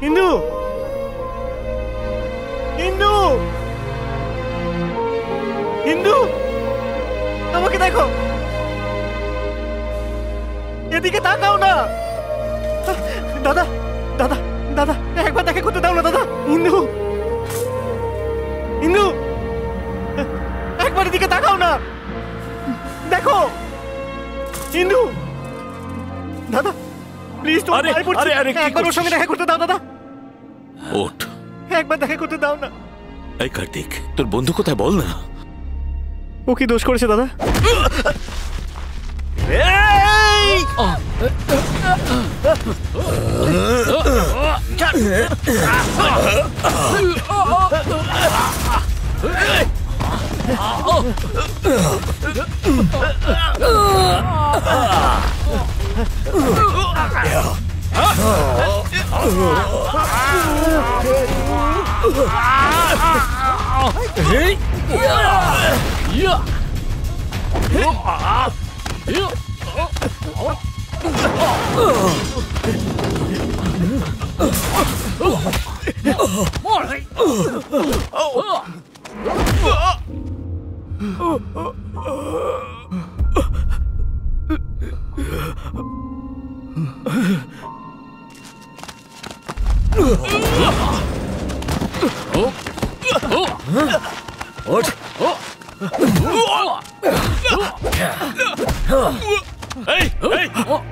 ইন্দু, ইন্দু, ইন্দু, আমাকে দেখো, এদিকে তাকাও না। দাদা, দাদা, দাদা, একবার দেখা করতে দাও না দাদা। ইন্দু, ইন্দু, একবার এদিকে তাকাও না, দেখো। ইন্দু, দাদা প্লিজ, একবার ওর সঙ্গে দেখা করতে দাও দাদা। ওঠ, একবার দেখা করতে দাও না। এই কার্তিক, তোর বন্ধু কোথায় বল না। ও কি দোষ করেছে দাদা?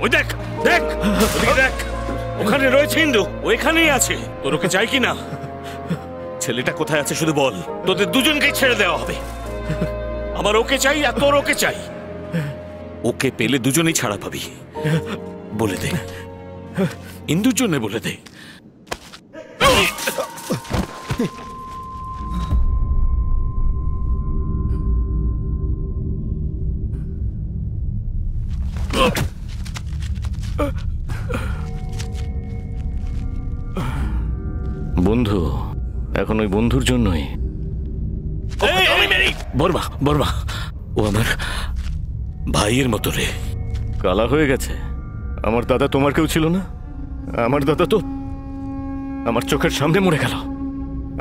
ওই দেখ, দেখ, ওদিকে দেখ, ওখানে রয়েছে ইন্দু, ওইখানেই আছে। তোর ওকে চাই কি না? ছেলেটা কোথায় আছে শুধু বল, তোদের দুজনকেই ছেড়ে দেওয়া হবে। আমার ওকে চাই আর তোর ওকে চাই। ওকে পেলে দুজনেই ছাড়া পাবি। বলে দে, ইন্দুর জন্য বলে দে। বন্ধু, এখন ওই বন্ধুর জন্যই। বর্মা, বর্মা, ও আমার ভাইয়ের মতো রে। কালা হয়ে গেছে। আমার দাদা তোমার কেউ ছিল না? আমার দাদা তো আমার চোখের সামনে মরে গেল,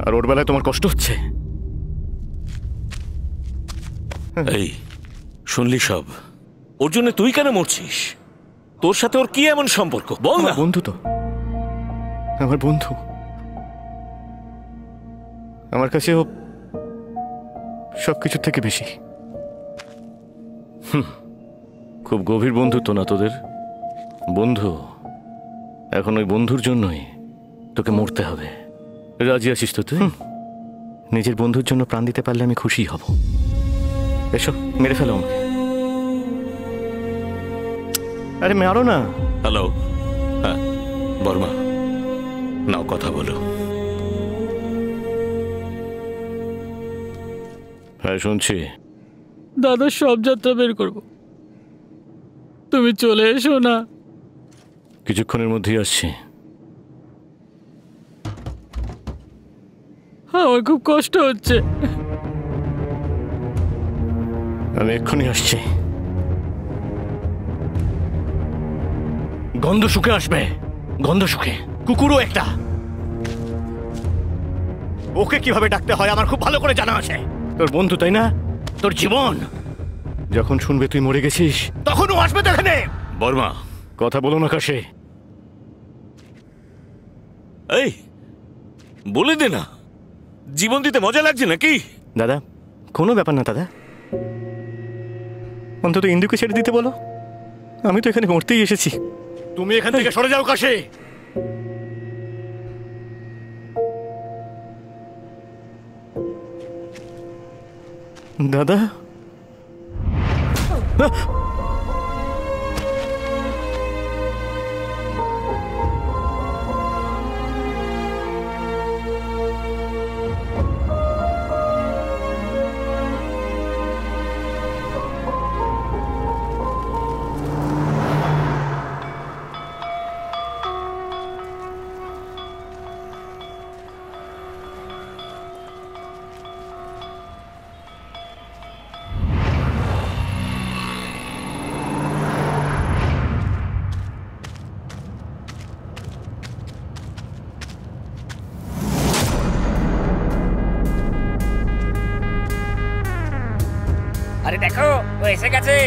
আর ওর বেলায় তোমার কষ্ট হচ্ছে। এই শুনলি সব? ওর জন্য তুই কেন মরছিস? তোর সাথে ওর কি এমন সম্পর্ক বল না। বন্ধু তো আমার বন্ধু, আমার কাছে ও সবকিছুর থেকে বেশি। খুব গভীর বন্ধুত্ব না তোদের? বন্ধু, এখন ওই বন্ধুর জন্যই তোকে মরতে হবে। রাজি আছিস তো তুই? নিজের বন্ধুর জন্য প্রাণ দিতে পারলে আমি খুশি হব। এসো, মেরে ফেলো আমাকে। আরে মারো না। হ্যালো, হ্যাঁ বর্মা, নাও কথা বলো। হ্যাঁ শুনছি। দাদা সব যাত্রা বের করবো, তুমি চলে এসো না। কিছুক্ষণের মধ্যেই আসছি। আমার খুব কষ্ট হচ্ছে। আমি এক্ষুনি আসছি। গন্ধ শুকে আসবে, গন্ধ শুকে। কুকুরও একটা। ওকে কিভাবে ডাকতে হয় আমার খুব ভালো করে জানা আছে। তোর বন্ধু তাই না? তোর জীবন যখন শুনবে তুই মরে গেছিস, তখন ও আসবে তো এখানে। বর্মা, কথা বলো না কাশে। এই বলে দে না, জীবন দিতে মজা লাগছে নাকি? দাদা কোনো ব্যাপার না দাদা, অন্তত ইন্দুকে ছেড়ে দিতে বলো। আমি তো এখানে মরতেই এসেছি। তুমি এখান থেকে সরে যাও কাশে। দাদা, এসে গেছে।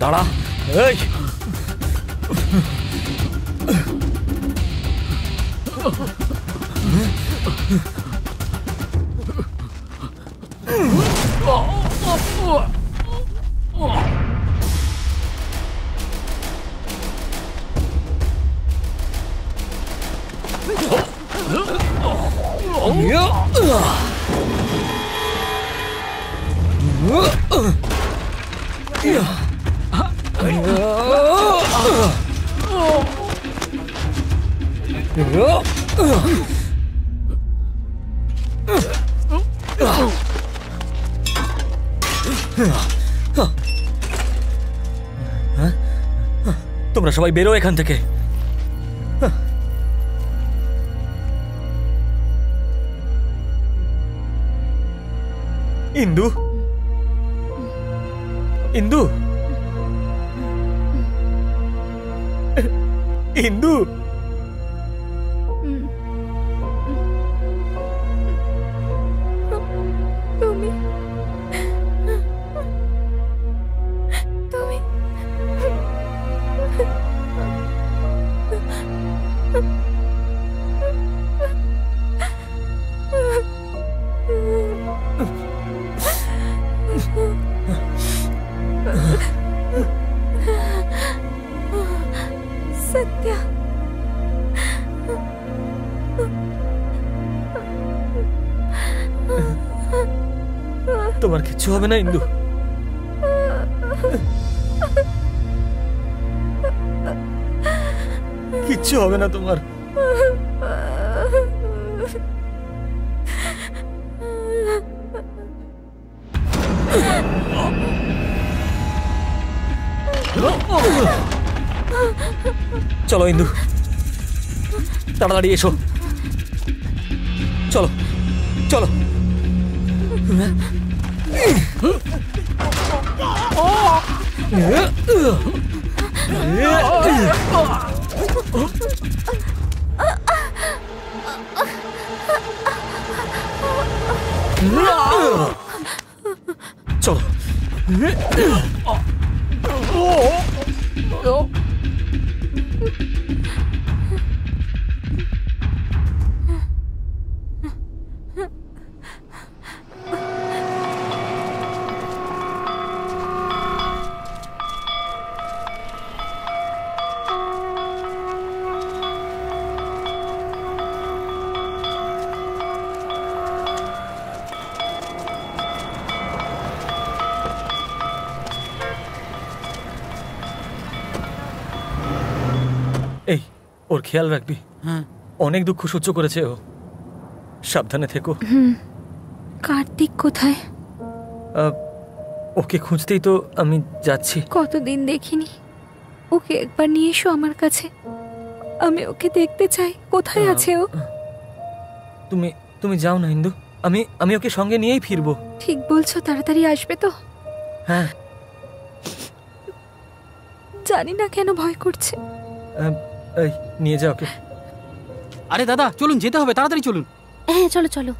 দাঁড়া। এই তোমরা সবাই বেরো এখান থেকে। ইন্দু, ইন্দু, ইন্দু, তুমি তুমি সত্যা, তোমার কিচ্ছু হবে না ইন্দু। কিচ্ছু হবে না তোমার। চলো ইন্দু, তাড়াতাড়ি এসো। চলো চলো। চলো। এই, ওর খেয়াল রাখবি। হ্যাঁ, অনেক দুঃখ সহ্য করেছে ও। সাবধানে থেকো। কার্তিক কোথায়? ওকে খুঁজতেই তো আমি যাচ্ছি। কতদিন দেখিনি ওকে, একবার নিয়ে এসো আমার কাছে, আমি ওকে দেখতে চাই। কোথায় আছে ও? তুমি তুমি যাও না ইন্দু, আমি ওকে সঙ্গে নিয়েই ফিরবো। ঠিক বলছো, তাড়াতাড়ি আসবে তো? হ্যাঁ। জানি না কেন ভয় করছে। এই নিয়ে যাও ওকে। আরে দাদা চলুন, যেতে হবে, তাড়াতাড়ি চলুন। হ্যাঁ চলো চলো।